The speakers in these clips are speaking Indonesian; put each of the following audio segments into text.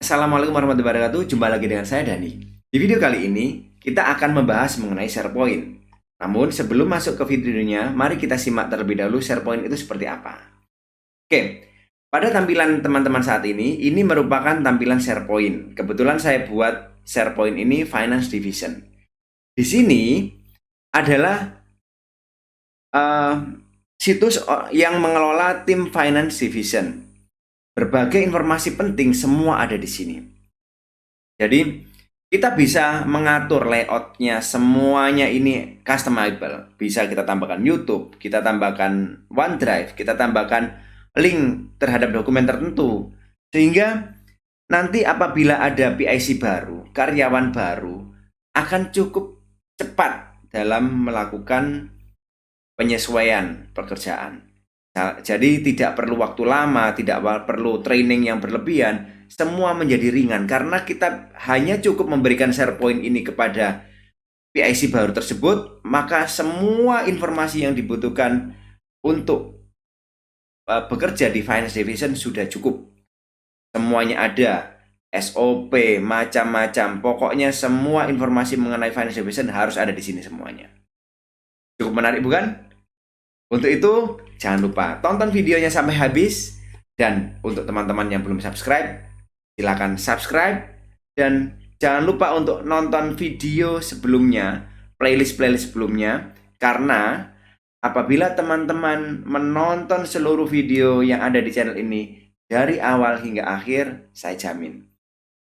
Assalamualaikum warahmatullahi wabarakatuh. Jumpa lagi dengan saya Dani. Di video kali ini kita akan membahas mengenai SharePoint. Namun sebelum masuk ke videonya, mari kita simak terlebih dahulu SharePoint itu seperti apa. Oke, pada tampilan teman-teman saat ini merupakan tampilan SharePoint. Kebetulan saya buat SharePoint ini Finance Division. Di sini adalah situs yang mengelola tim Finance Division. Berbagai informasi penting semua ada di sini. Jadi kita bisa mengatur layoutnya, semuanya ini customizable. Bisa kita tambahkan YouTube, kita tambahkan OneDrive, kita tambahkan link terhadap dokumen tertentu. Sehingga nanti apabila ada PIC baru, karyawan baru, akan cukup cepat dalam melakukan penyesuaian pekerjaan. Jadi tidak perlu waktu lama, tidak perlu training yang berlebihan, semua menjadi ringan karena kita hanya cukup memberikan SharePoint ini kepada PIC baru tersebut, maka semua informasi yang dibutuhkan untuk bekerja di Finance Division sudah cukup. Semuanya ada, SOP, macam-macam, pokoknya semua informasi mengenai Finance Division harus ada di sini semuanya. Cukup menarik bukan? Untuk itu, jangan lupa tonton videonya sampai habis. Dan untuk teman-teman yang belum subscribe, silakan subscribe. Dan jangan lupa untuk nonton video sebelumnya, playlist-playlist sebelumnya. Karena apabila teman-teman menonton seluruh video yang ada di channel ini, dari awal hingga akhir, saya jamin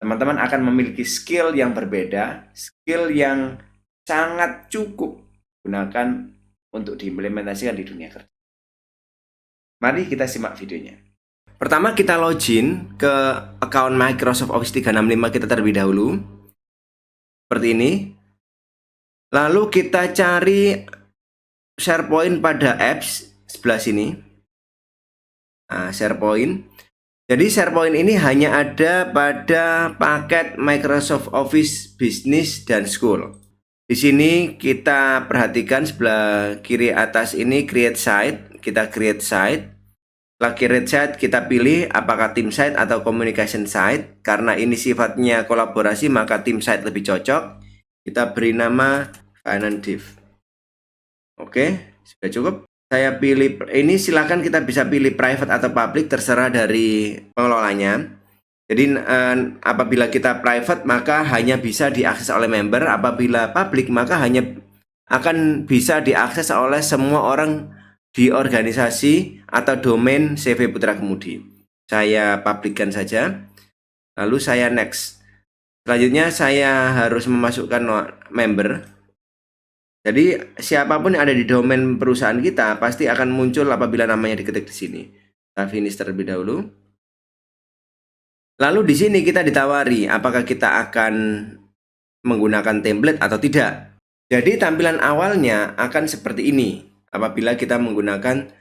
teman-teman akan memiliki skill yang berbeda, skill yang sangat cukup gunakan untuk diimplementasikan di dunia kerja. Mari kita simak videonya. Pertama kita login ke account Microsoft Office 365 kita terlebih dahulu. Seperti ini. Lalu kita cari SharePoint pada apps sebelah sini. Nah, SharePoint. Jadi SharePoint ini hanya ada pada paket Microsoft Office Business dan School. Di sini kita perhatikan sebelah kiri atas ini create site, kita create site. Setelah create site kita pilih apakah team site atau communication site. Karena ini sifatnya kolaborasi maka team site lebih cocok. Kita beri nama Finance Div. Oke, sudah cukup. Saya pilih ini, silakan kita bisa pilih private atau public terserah dari pengelolanya. Jadi apabila kita private maka hanya bisa diakses oleh member, apabila public maka hanya akan bisa diakses oleh semua orang di organisasi atau domain CV Putra Kemudi. Saya publikkan saja, lalu saya next. Selanjutnya saya harus memasukkan member. Jadi siapapun yang ada di domain perusahaan kita pasti akan muncul apabila namanya diketik di sini. Kita finish terlebih dahulu. Lalu di sini kita ditawari apakah kita akan menggunakan template atau tidak. Jadi tampilan awalnya akan seperti ini apabila kita menggunakan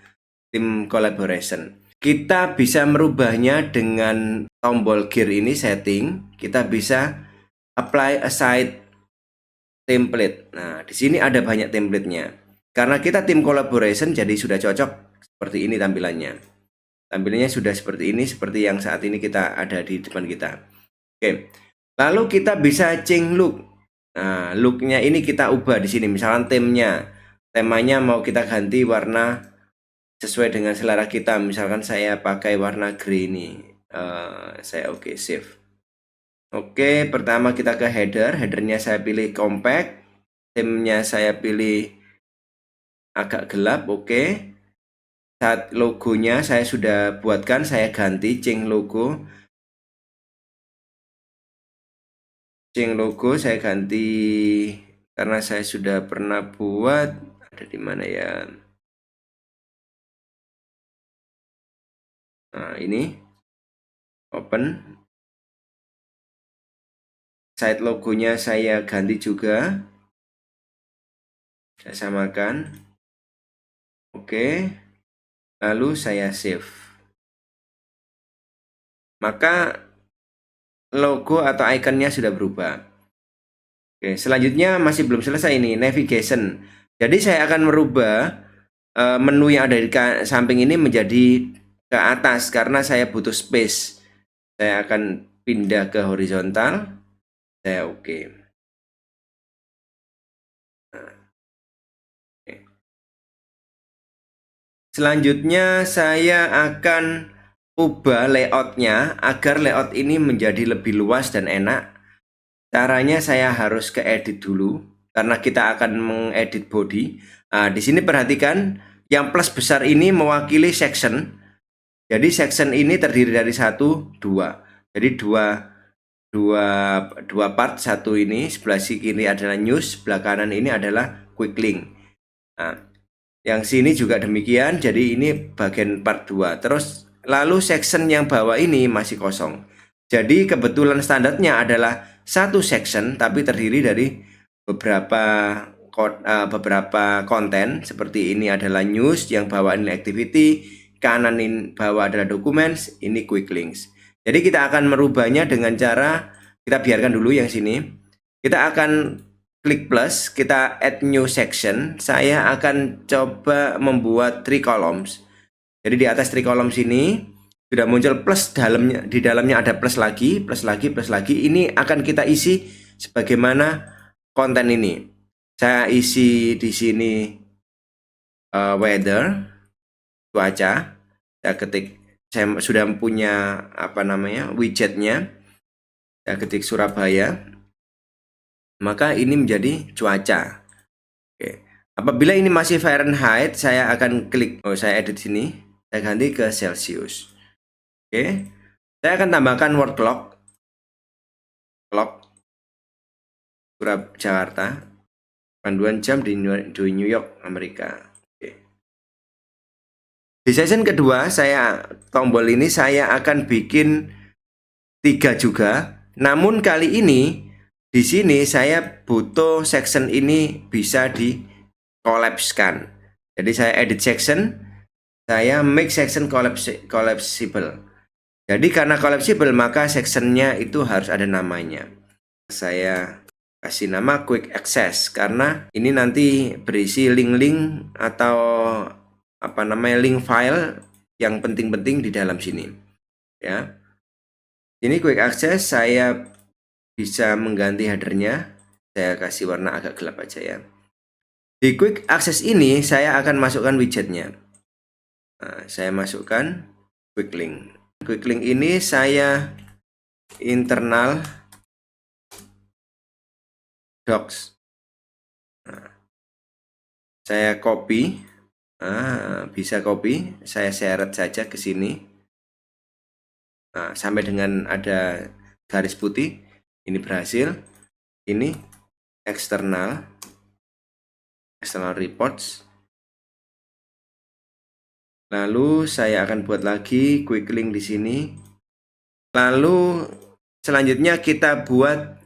team collaboration. Kita bisa merubahnya dengan tombol gear ini setting. Kita bisa apply a site template. Nah, di sini ada banyak templatenya. Karena kita team collaboration jadi sudah cocok seperti ini tampilannya. Tampilannya sudah seperti ini, seperti yang saat ini kita ada di depan kita. Oke, lalu kita bisa change look. Nah, looknya ini kita ubah di sini. Misalkan temanya mau kita ganti warna sesuai dengan selera kita. Misalkan saya pakai warna grey ini. Saya oke, save. Oke, pertama kita ke headernya saya pilih compact. Theme-nya saya pilih agak gelap, oke. Saat logonya saya sudah buatkan, saya ganti change logo. Change logo saya ganti karena saya sudah pernah buat. Ada di mana ya? Nah, ini open. Site logonya saya ganti juga. Saya samakan. Oke. Lalu saya save. Maka logo atau ikonnya sudah berubah. Oke, selanjutnya masih belum selesai ini, navigation. Jadi saya akan merubah menu yang ada di samping ini menjadi ke atas karena saya butuh space. Saya akan pindah ke horizontal, saya oke. Selanjutnya saya akan ubah layoutnya agar layout ini menjadi lebih luas dan enak. Caranya saya harus ke edit dulu karena kita akan mengedit body. Nah, di sini perhatikan yang plus besar ini mewakili section. Jadi section ini terdiri dari 1, 2. Jadi dua part. Satu ini sebelah kiri adalah news, sebelah kanan ini adalah quick link. Nah, yang sini juga demikian. Jadi ini bagian part 2. Terus lalu section yang bawah ini masih kosong. Jadi kebetulan standarnya adalah satu section tapi terdiri dari beberapa konten. Seperti ini adalah news, yang bawah ini activity, kanan ini bawah adalah documents, ini quick links. Jadi kita akan merubahnya dengan cara kita biarkan dulu yang sini. Kita akan klik plus, kita add new section. Saya akan coba membuat 3 columns. Jadi di atas 3 columns ini sudah muncul plus, di dalamnya ada plus lagi, plus lagi, plus lagi. Ini akan kita isi sebagaimana konten ini. Saya isi di sini weather, cuaca. Saya ketik, saya sudah punya widgetnya. Saya ketik Surabaya. Maka ini menjadi cuaca. Oke. Apabila ini masih Fahrenheit, saya akan klik, saya edit sini, saya ganti ke Celsius. Oke. Saya akan tambahkan word clock. Jakarta. Panduan jam di New York, Amerika. Oke. Di session kedua, tombol ini saya akan bikin 3 juga. Namun kali ini di sini saya butuh section ini bisa di-collapse-kan. Jadi saya edit section, saya make section collapsible. Jadi karena collapsible maka sectionnya itu harus ada namanya. Saya kasih nama quick access karena ini nanti berisi link-link atau link file yang penting-penting di dalam sini. Ya. Ini quick access, saya bisa mengganti headernya. Saya kasih warna agak gelap aja ya. Di quick access ini saya akan masukkan widgetnya. Nah, saya masukkan quick link. Quick link ini saya internal docs. Nah, saya copy. Bisa copy. Saya seret saja ke sini. Nah, sampai dengan ada garis putih. Ini berhasil. Ini external reports. Lalu saya akan buat lagi quick link di sini. Lalu selanjutnya kita buat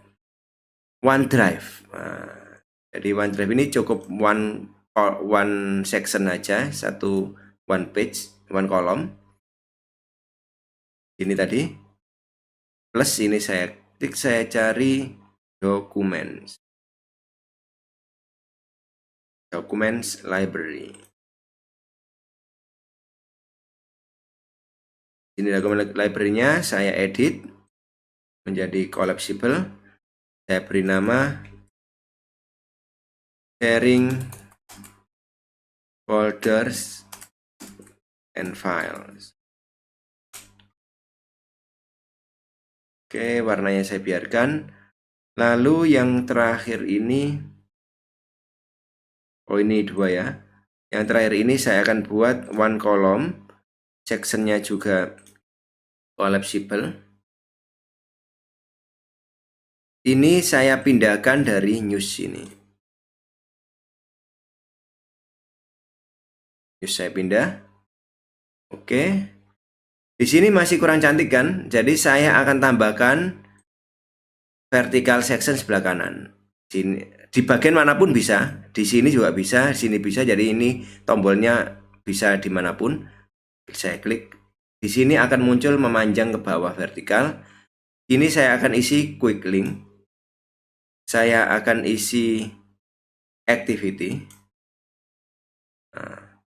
OneDrive. Nah, jadi OneDrive ini cukup one section aja, one page, one column. Ini tadi. Plus ini saya klik, saya cari documents library. Ini dokumen library-nya saya edit menjadi collapsible. Saya beri nama sharing folders and files. Oke, warnanya saya biarkan. Lalu yang terakhir ini, ini 2 ya. Yang terakhir ini saya akan buat one column. Sectionnya juga collapsible. Ini saya pindahkan dari news ini. News saya pindah. Oke. Di sini masih kurang cantik kan? Jadi saya akan tambahkan vertical section sebelah kanan. Di bagian manapun bisa. Di sini juga bisa, di sini bisa. Jadi ini tombolnya bisa dimanapun. Saya klik. Di sini akan muncul memanjang ke bawah vertikal. Ini saya akan isi quick link. Saya akan isi activity. Nah,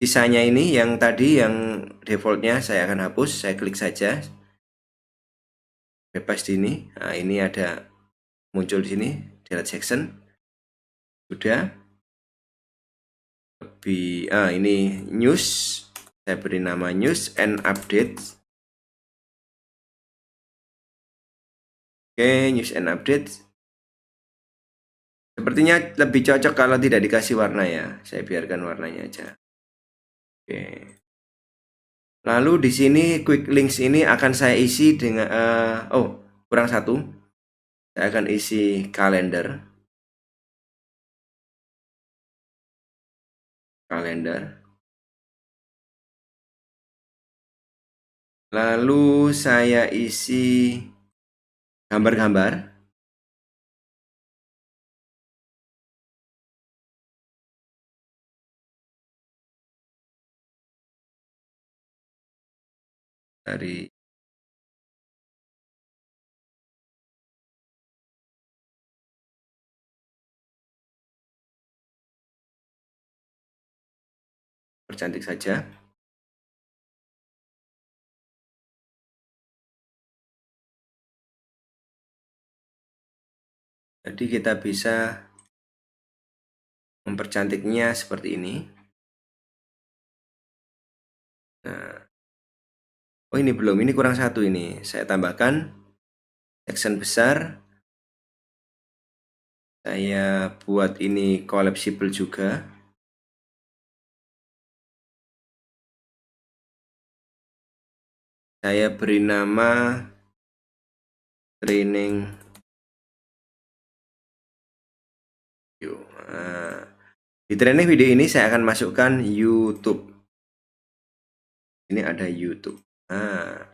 sisanya ini yang tadi yang defaultnya saya akan hapus. Saya klik saja. bebas di ini. Nah, ini ada muncul di sini delete section. Sudah. Lebih ini news. Saya beri nama news and updates. Oke, news and updates. Sepertinya lebih cocok kalau tidak dikasih warna ya. Saya biarkan warnanya aja. Oke. Lalu di sini quick links ini akan saya isi dengan kurang satu. Saya akan isi kalender. Lalu saya isi gambar-gambar. Dari percantik saja. Jadi kita bisa mempercantiknya seperti ini. Nah, oh ini belum, ini kurang satu ini. Saya tambahkan section besar. Saya buat ini collapsible juga. Saya beri nama training video. Nah, di training video ini saya akan masukkan YouTube. Ini ada YouTube. Nah,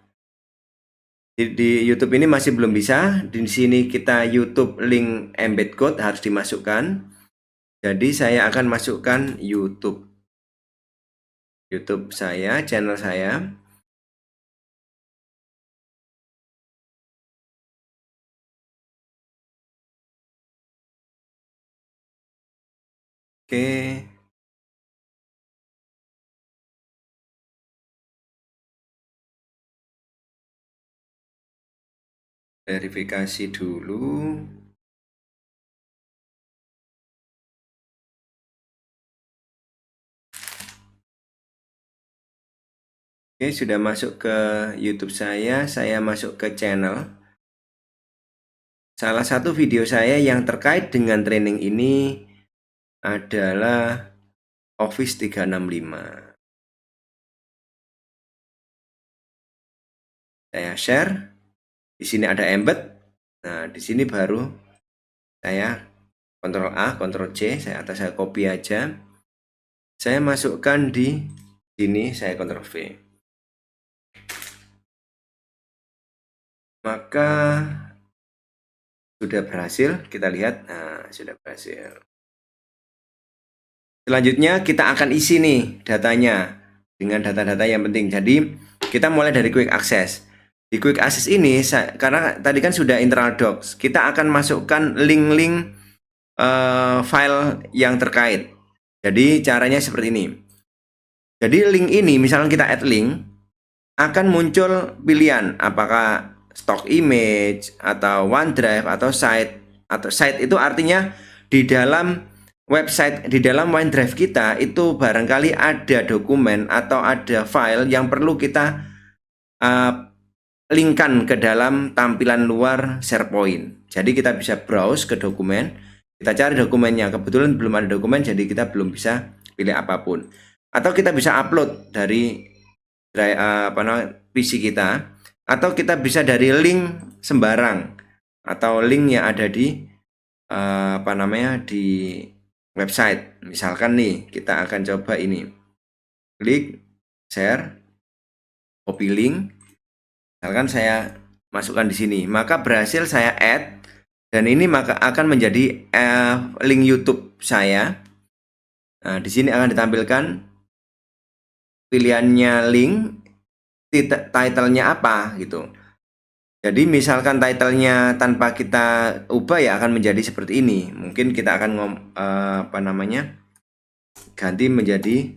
di YouTube ini masih belum bisa. Di sini kita YouTube link embed code harus dimasukkan. Jadi saya akan masukkan YouTube saya, channel saya. Oke. Verifikasi dulu. Oke, sudah masuk ke YouTube saya masuk ke channel. Salah satu video saya yang terkait dengan training ini adalah Office 365. Saya share. Di sini ada embed. Nah, di sini baru saya Ctrl A, Ctrl C, saya copy aja. Saya masukkan di sini, saya Ctrl V. Maka sudah berhasil, kita lihat. Nah, sudah berhasil. Selanjutnya kita akan isi nih datanya dengan data-data yang penting. Jadi kita mulai dari quick access. Di quick access ini, karena tadi kan sudah internal docs, kita akan masukkan link-link file yang terkait. Jadi caranya seperti ini. Jadi link ini, misalnya kita add link, akan muncul pilihan apakah stock image atau OneDrive atau site. Atau site itu artinya di dalam website, di dalam OneDrive kita itu barangkali ada dokumen atau ada file yang perlu kita linkkan ke dalam tampilan luar SharePoint. Jadi kita bisa browse ke dokumen, kita cari dokumennya. Kebetulan belum ada dokumen, jadi kita belum bisa pilih apapun. Atau kita bisa upload dari PC kita, atau kita bisa dari link sembarang, atau link yang ada di di website. Misalkan nih, kita akan coba ini. Klik, share, copy link. Misalkan saya masukkan di sini, maka berhasil saya add, dan ini maka akan menjadi link YouTube saya. Nah, di sini akan ditampilkan pilihannya link, title-nya apa gitu. Jadi misalkan title-nya tanpa kita ubah ya akan menjadi seperti ini. Mungkin kita akan ganti menjadi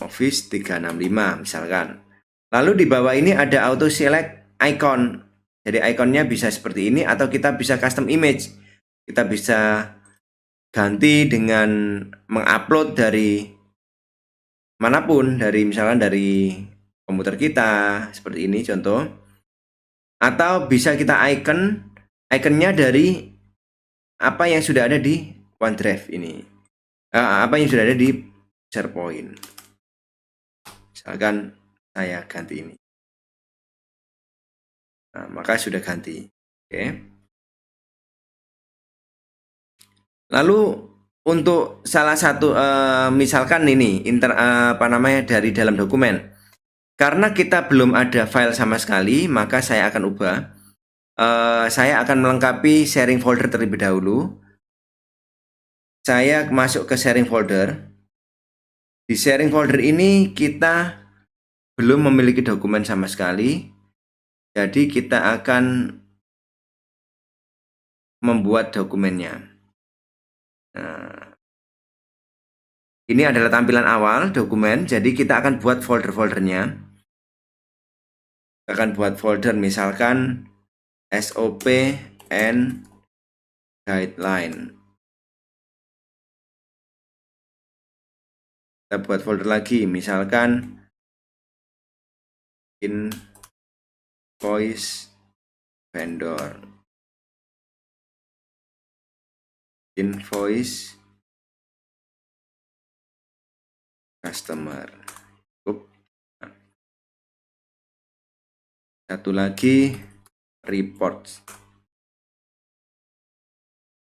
Office 365 misalkan. Lalu di bawah ini ada auto select icon. Jadi ikonnya bisa seperti ini atau kita bisa custom image. Kita bisa ganti dengan mengupload dari manapun, dari misalnya dari komputer kita seperti ini contoh, atau bisa kita ikonnya dari apa yang sudah ada di OneDrive ini, apa yang sudah ada di SharePoint. Misalkan saya ganti ini, nah, maka sudah ganti. Oke. Lalu untuk salah satu misalkan ini apa namanya dari dalam dokumen, karena kita belum ada file sama sekali, maka saya akan ubah. Saya akan melengkapi sharing folder terlebih dahulu. Saya masuk ke sharing folder. Di sharing folder ini kita belum memiliki dokumen sama sekali. Jadi kita akan membuat dokumennya. Nah, ini adalah tampilan awal dokumen. Jadi kita akan buat folder-foldernya. Kita akan buat folder misalkan SOP and guideline. Kita buat folder lagi, misalkan invoice vendor, invoice customer. Satu lagi reports.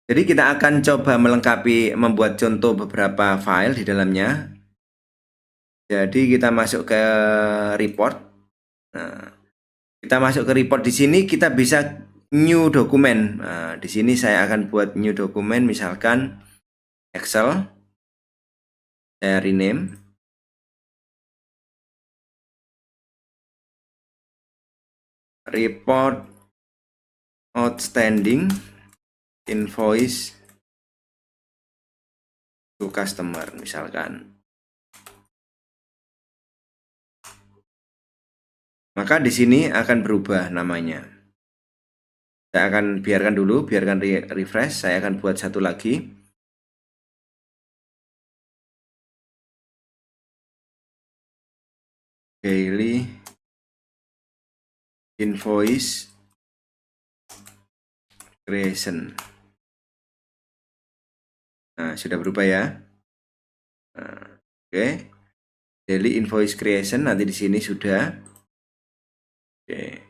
Jadi kita akan coba membuat contoh beberapa file di dalamnya. Jadi kita masuk ke report. Nah, kita masuk ke report, di sini kita bisa new dokumen. Nah, di sini saya akan buat new dokumen, misalkan Excel. Saya rename. Report outstanding invoice to customer misalkan. Maka di sini akan berubah namanya. Saya akan biarkan dulu, biarkan refresh. Saya akan buat satu lagi. Daily invoice creation. Nah, sudah berubah ya. Nah, oke. Daily invoice creation nanti di sini sudah. Oke.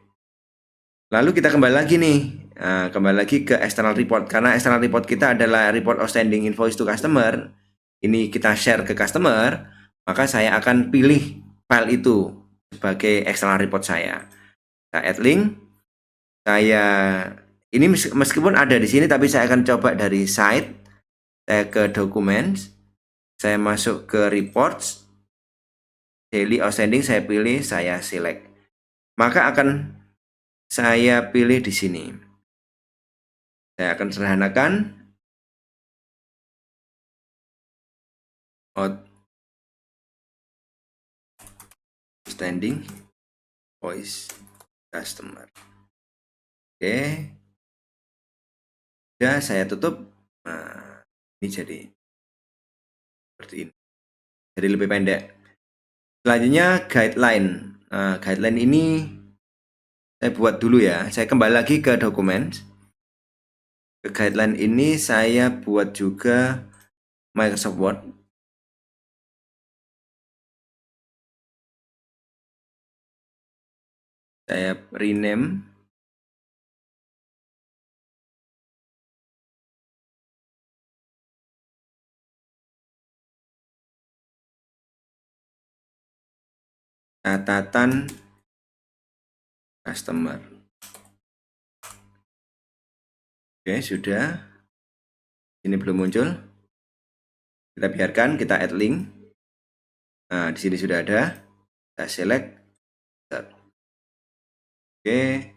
Lalu kita kembali lagi nih. Nah, kembali lagi ke external report, karena external report kita adalah report outstanding invoice to customer. Ini kita share ke customer, maka saya akan pilih file itu sebagai external report saya. Saya add link. Saya ini meskipun ada di sini, tapi saya akan coba dari site. Saya ke documents. Saya masuk ke reports. Daily outstanding saya pilih, saya select. Maka akan saya pilih di sini. Saya akan sederhanakan outstanding invoice customer. Oke. Sudah saya tutup. Nah, ini jadi seperti ini. Jadi lebih pendek. Selanjutnya guideline. Nah, guideline ini saya buat dulu ya. Saya kembali lagi ke dokumen. Ke guideline ini saya buat juga Microsoft Word. Saya rename. Catatan customer. Oke, sudah. Ini belum muncul. Kita biarkan, kita add link. Nah, di sini sudah ada. Kita select. Oke.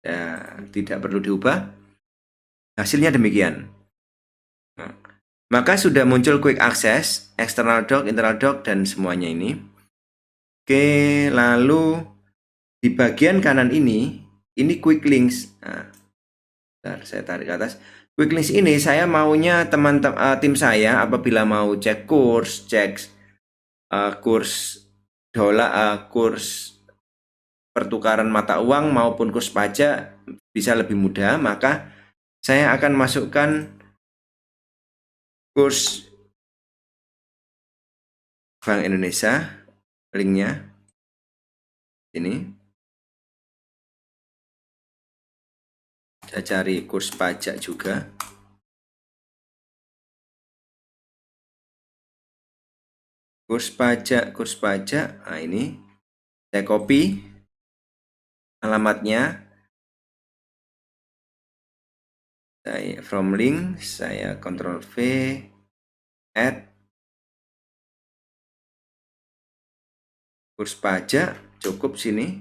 Ya, tidak perlu diubah. Hasilnya demikian. Nah, maka sudah muncul quick access, external doc, internal doc, dan semuanya ini. Oke, lalu di bagian kanan ini quick links. Nah, bentar, saya tarik ke atas. Quick links ini saya maunya teman-teman tim saya apabila mau cek kurs, kurs dolar, kurs pertukaran mata uang maupun kurs pajak bisa lebih mudah, maka saya akan masukkan kurs Bank Indonesia, linknya ini. Saya cari kurs pajak juga. Kurs pajak. Nah, ini saya copy alamatnya. Saya from link, saya Ctrl V, add kurs pajak, cukup sini.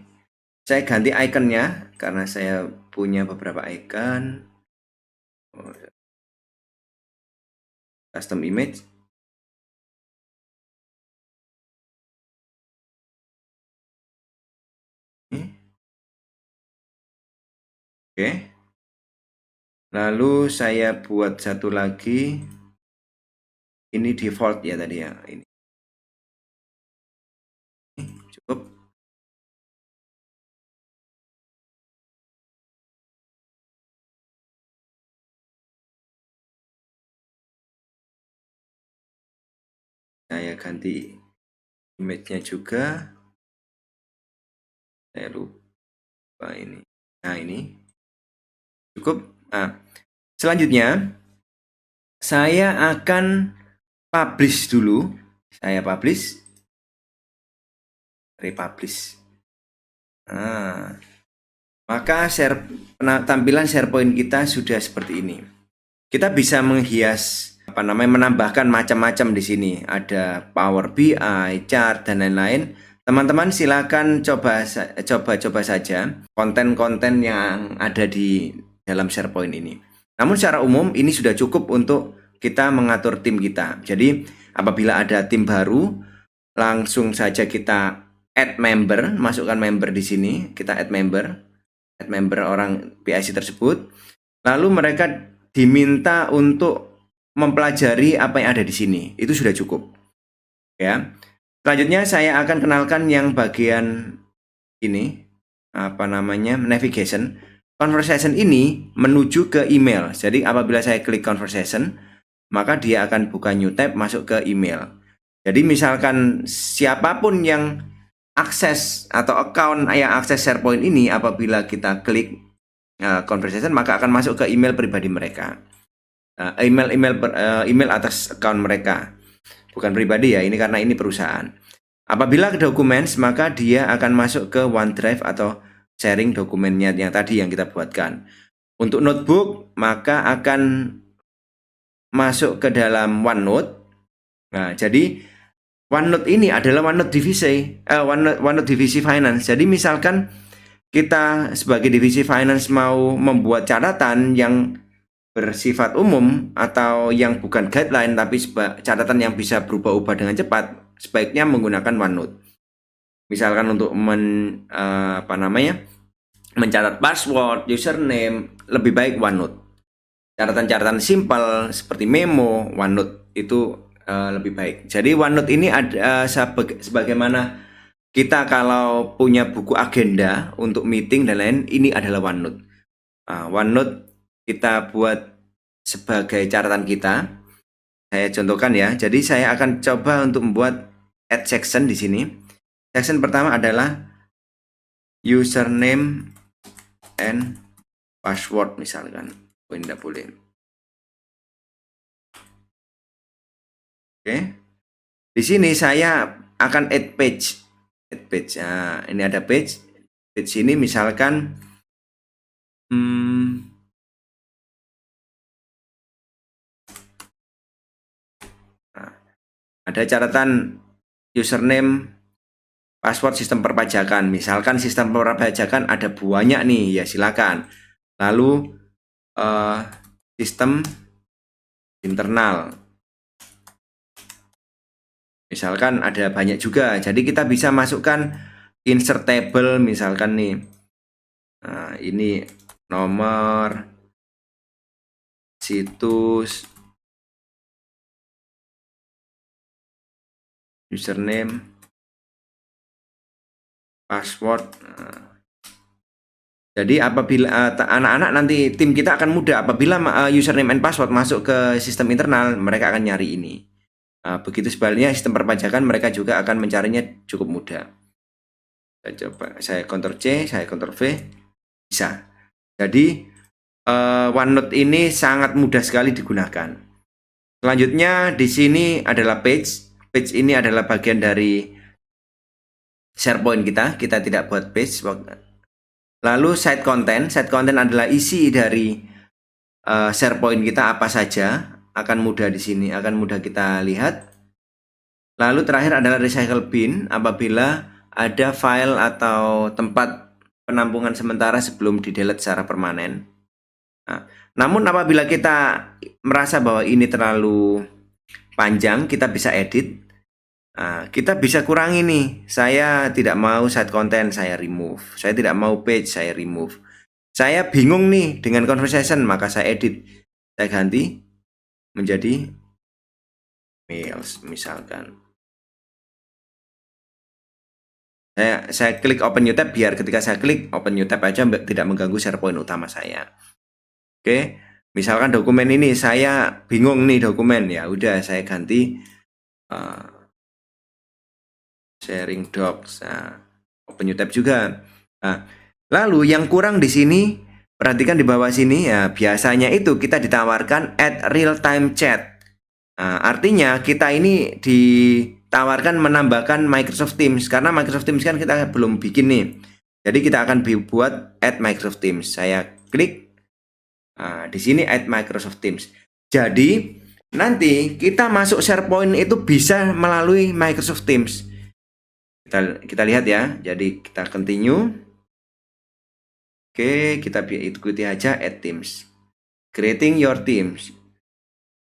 Saya ganti ikonnya karena saya punya beberapa icon. Custom image. Oke. Lalu saya buat satu lagi. Ini default ya tadi ya. Ini cukup. Saya ganti image-nya juga. Saya lupa ini. Nah, ini cukup. Nah, selanjutnya saya akan publish dulu. Saya publish, republish. Nah, maka tampilan SharePoint kita sudah seperti ini. Kita bisa menghias menambahkan macam-macam di sini. Ada Power BI, chart dan lain-lain. Teman-teman silakan coba saja konten-konten yang ada di dalam SharePoint ini. Namun secara umum ini sudah cukup untuk kita mengatur tim kita. Jadi apabila ada tim baru, langsung saja kita add member, masukkan member di sini. Kita add member orang PIC tersebut. Lalu mereka diminta untuk mempelajari apa yang ada di sini. Itu sudah cukup. Ya. Selanjutnya saya akan kenalkan yang bagian ini, navigation. Conversation ini menuju ke email. Jadi apabila saya klik conversation, maka dia akan buka new tab masuk ke email. Jadi misalkan siapapun yang akses atau account yang akses SharePoint ini, apabila kita klik conversation, maka akan masuk ke email pribadi mereka. Email atas account mereka. Bukan pribadi ya, ini karena ini perusahaan. Apabila ke documents, maka dia akan masuk ke OneDrive atau sharing dokumennya yang tadi yang kita buatkan. Untuk notebook, maka akan masuk ke dalam OneNote. Nah, jadi OneNote ini adalah OneNote divisi finance. Jadi misalkan kita sebagai divisi finance mau membuat catatan yang bersifat umum atau yang bukan guideline tapi catatan yang bisa berubah-ubah dengan cepat, sebaiknya menggunakan OneNote. Misalkan untuk mencatat password, username, lebih baik OneNote. Catatan-catatan simpel seperti memo, OneNote itu lebih baik. Jadi OneNote ini ada sebagaimana kita kalau punya buku agenda untuk meeting dan lain, ini adalah OneNote. OneNote kita buat sebagai catatan kita. Saya contohkan ya. Jadi saya akan coba untuk membuat add section di sini. Section pertama adalah username and password misalkan. Oh, ini tidak boleh. Oke. Di sini saya akan add page. Nah, ini ada page. Page ini misalkan ada catatan username, password sistem perpajakan. Misalkan sistem perpajakan ada banyak nih, ya silakan. Lalu sistem internal. Misalkan ada banyak juga. Jadi kita bisa masukkan insert table misalkan nih. Nah, ini nomor, situs, username, password. Nah, jadi apabila anak-anak nanti tim kita akan mudah apabila username and password masuk ke sistem internal, mereka akan nyari ini. Begitu sebaliknya sistem perpajakan mereka juga akan mencarinya cukup mudah. Saya coba, saya Ctrl C, saya Ctrl V, bisa. Jadi OneNote ini sangat mudah sekali digunakan. Selanjutnya di sini adalah page. Page ini adalah bagian dari SharePoint kita. Kita tidak buat page. Lalu site content. Site content adalah isi dari SharePoint kita apa saja. Akan mudah di sini, akan mudah kita lihat. Lalu terakhir adalah recycle bin. Apabila ada file atau tempat penampungan sementara sebelum di-delete secara permanen. Nah, namun apabila kita merasa bahwa ini terlalu panjang, kita bisa edit. Nah, kita bisa kurangi nih. Saya tidak mau site content, saya remove. Saya tidak mau page, saya remove. Saya bingung nih dengan conversation, maka saya edit. Saya ganti menjadi mails misalkan. Saya klik open new tab biar ketika saya klik open new tab aja tidak mengganggu SharePoint utama saya. Oke, misalkan dokumen ini saya bingung nih dokumen, ya udah saya ganti sharing docs. Nah, open new tab juga. Nah, lalu yang kurang di sini, perhatikan di bawah sini ya, biasanya itu kita ditawarkan add real time chat. Nah, artinya kita ini ditawarkan menambahkan Microsoft Teams karena Microsoft Teams kan kita belum bikin nih. Jadi kita akan buat add Microsoft Teams. Saya klik. Nah, di sini add Microsoft Teams. Jadi nanti kita masuk SharePoint itu bisa melalui Microsoft Teams. Kita lihat ya. Jadi kita continue. Oke, kita ikuti aja add Teams. Creating your Teams.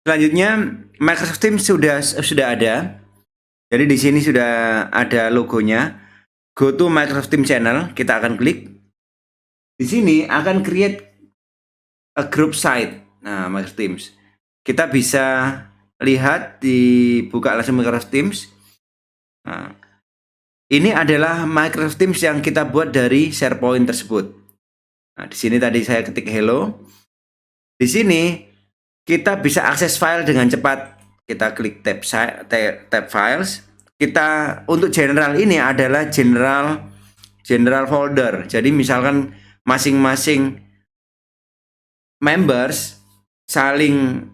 Selanjutnya Microsoft Teams sudah ada. Jadi di sini sudah ada logonya. Go to Microsoft Teams channel, kita akan klik. Di sini akan create a group site. Nah, Microsoft Teams. Kita bisa lihat dibuka langsung Microsoft Teams. Nah, ini adalah Microsoft Teams yang kita buat dari SharePoint tersebut. Nah, di sini tadi saya ketik hello. Di sini kita bisa akses file dengan cepat. Kita klik tab files. Kita untuk general ini adalah general folder. Jadi misalkan masing-masing members saling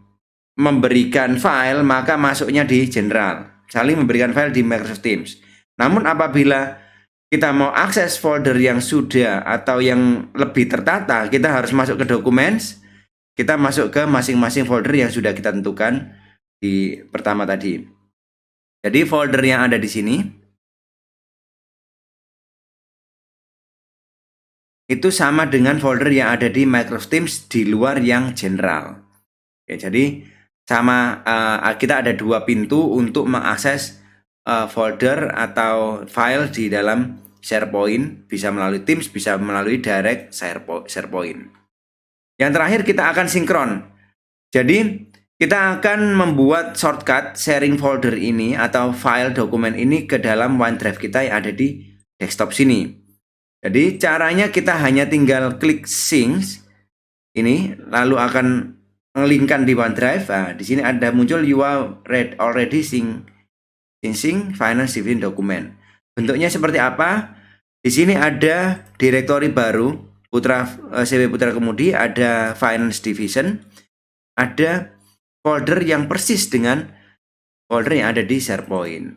memberikan file, maka masuknya di general. Saling memberikan file di Microsoft Teams. Namun apabila kita mau akses folder yang sudah atau yang lebih tertata, kita harus masuk ke documents. Kita masuk ke masing-masing folder yang sudah kita tentukan di pertama tadi. Jadi folder yang ada di sini itu sama dengan folder yang ada di Microsoft Teams di luar yang general. Oke, jadi sama kita ada dua pintu untuk mengakses folder atau file di dalam SharePoint, bisa melalui Teams, bisa melalui direct SharePoint. Yang terakhir kita akan sinkron. Jadi kita akan membuat shortcut sharing folder ini atau file dokumen ini ke dalam OneDrive kita yang ada di desktop sini. Jadi caranya kita hanya tinggal klik sync ini, lalu akan menglinkkan di OneDrive. Nah, di sini ada muncul you are already syncing finance division document. Bentuknya seperti apa? Di sini ada direktori baru CW Putra Kemudi, ada finance division, ada folder yang persis dengan folder yang ada di SharePoint.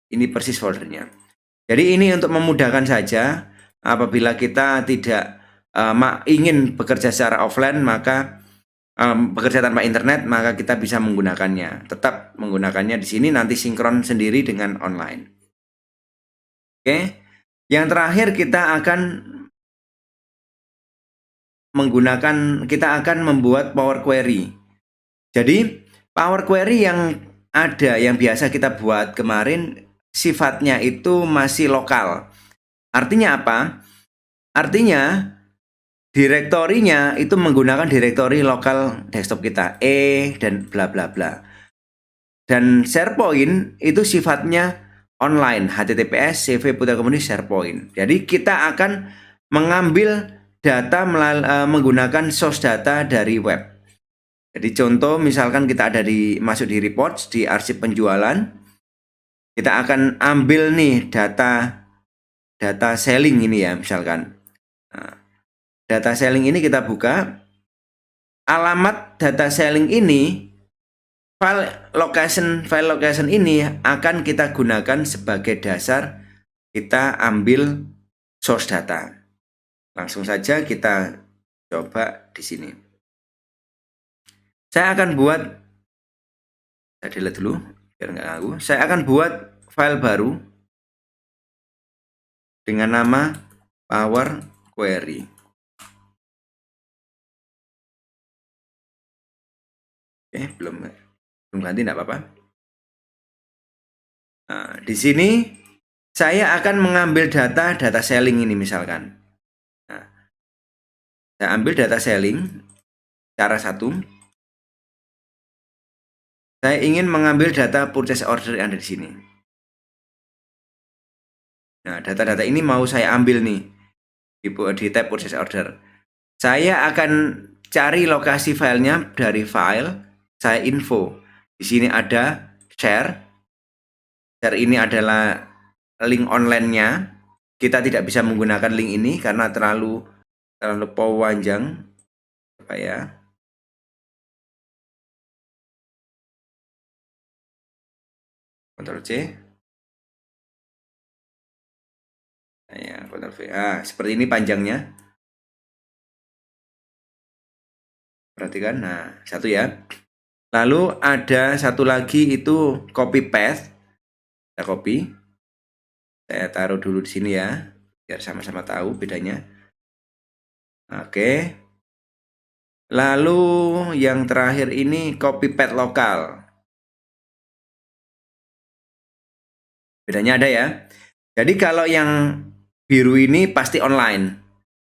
Ini persis foldernya. Jadi ini untuk memudahkan saja. Apabila kita tidak ingin bekerja secara offline, maka bekerja tanpa internet, maka kita bisa menggunakannya. Tetap menggunakannya di sini, nanti sinkron sendiri dengan online. Oke. Yang terakhir kita akan membuat Power Query. Jadi Power Query yang ada, yang biasa kita buat kemarin, sifatnya itu masih lokal. Artinya apa? Artinya direktorinya itu menggunakan direktori lokal desktop kita, dan bla bla bla. Dan SharePoint itu sifatnya online, HTTPS CV Putra Komuni SharePoint. Jadi kita akan mengambil data menggunakan source data dari web. Jadi contoh misalkan kita ada masuk di reports di arsip penjualan, kita akan ambil nih data selling ini ya misalkan. Nah, data selling ini kita buka, alamat data selling ini file location ini akan kita gunakan sebagai dasar kita ambil source data. Langsung saja kita coba di sini. Saya akan buat, saya delete dulu biar nggak ganggu. Saya akan buat file baru dengan nama Power Query. Oke, belum ganti, enggak apa-apa. Nah, di sini saya akan mengambil data selling ini misalkan. Nah, saya ambil data selling cara satu. Saya ingin mengambil data purchase order yang ada di sini. Nah, data-data ini mau saya ambil nih di tab purchase order. Saya akan cari lokasi filenya dari file, saya info. Di sini ada share. Share ini adalah link online-nya. Kita tidak bisa menggunakan link ini karena terlalu panjang. Apa ya? Ctrl C. Nah, ya, Ctrl V. Seperti ini panjangnya. Perhatikan. Nah, satu ya. Lalu ada satu lagi itu copy paste. Saya copy. Saya taruh dulu di sini ya, biar sama-sama tahu bedanya. Oke. Lalu yang terakhir ini copy paste lokal. Bedanya ada ya. Jadi kalau yang biru ini pasti online.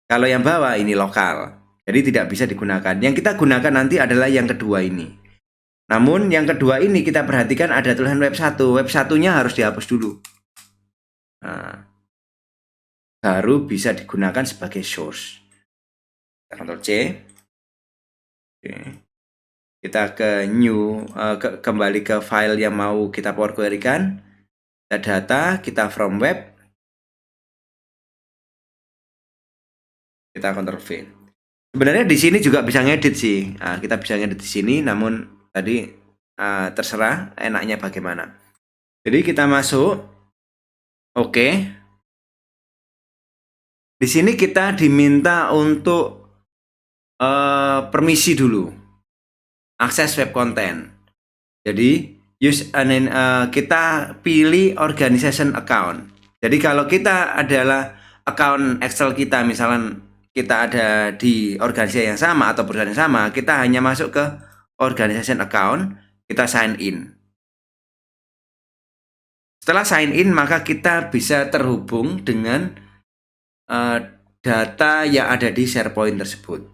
Kalau yang bawah ini lokal. Jadi tidak bisa digunakan. Yang kita gunakan nanti adalah yang kedua ini. Namun yang kedua ini kita perhatikan ada tulisan web 1. Web 1-nya harus dihapus dulu. Nah, baru bisa digunakan sebagai source. Ctrl C. Oke. Kita ke new, kembali ke file yang mau kita power query-kan. Kita data, kita from web. Kita Ctrl V. Sebenarnya di sini juga bisa ngedit sih. Nah, kita bisa ngedit di sini, namun tadi terserah enaknya bagaimana. Jadi kita masuk. Oke. Di sini kita diminta untuk permisi dulu. Akses web content. Jadi kita pilih organization account. Jadi kalau kita adalah account Excel kita, misalnya kita ada di organisasi yang sama atau perusahaan yang sama, kita hanya masuk ke organization account, kita sign in. Setelah sign in, maka kita bisa terhubung dengan data yang ada di SharePoint tersebut.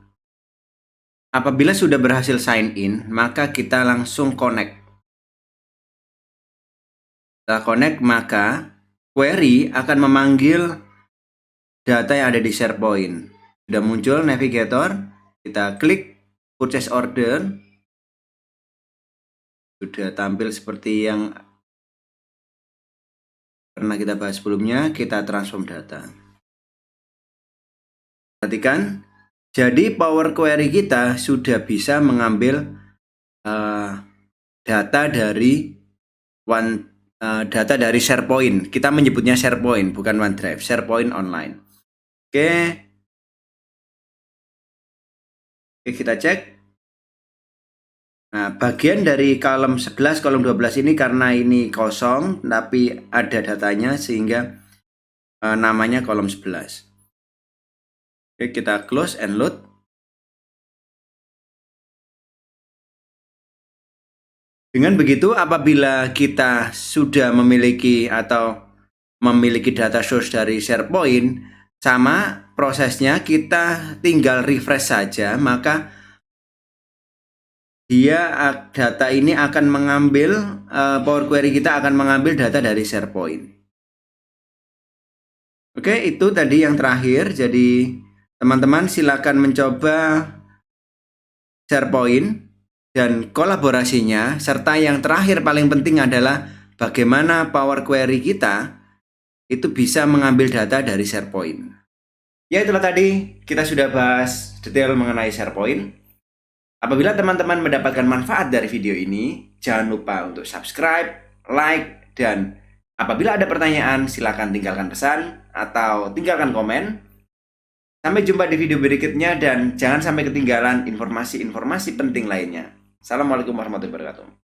Apabila sudah berhasil sign in, maka kita langsung connect. Setelah connect, maka query akan memanggil data yang ada di SharePoint. Sudah muncul navigator, kita klik purchase order. Sudah tampil seperti yang pernah kita bahas sebelumnya, kita transform data. Perhatikan, jadi Power Query kita sudah bisa mengambil data dari SharePoint. Kita menyebutnya SharePoint, bukan OneDrive. SharePoint online. Oke, kita cek. Nah, bagian dari kolom 11, kolom 12 ini karena ini kosong, tapi ada datanya sehingga namanya kolom 11. Oke, kita close and load. Dengan begitu, apabila kita sudah memiliki atau memiliki data source dari SharePoint, sama prosesnya kita tinggal refresh saja, maka data ini akan mengambil, Power Query kita akan mengambil data dari SharePoint. Oke, itu tadi yang terakhir. Jadi teman-teman silakan mencoba SharePoint dan kolaborasinya, serta yang terakhir paling penting adalah bagaimana Power Query kita itu bisa mengambil data dari SharePoint. Ya, itulah tadi kita sudah bahas detail mengenai SharePoint. Apabila teman-teman mendapatkan manfaat dari video ini, jangan lupa untuk subscribe, like, dan apabila ada pertanyaan silakan tinggalkan pesan atau tinggalkan komen. Sampai jumpa di video berikutnya dan jangan sampai ketinggalan informasi-informasi penting lainnya. Assalamualaikum warahmatullahi wabarakatuh.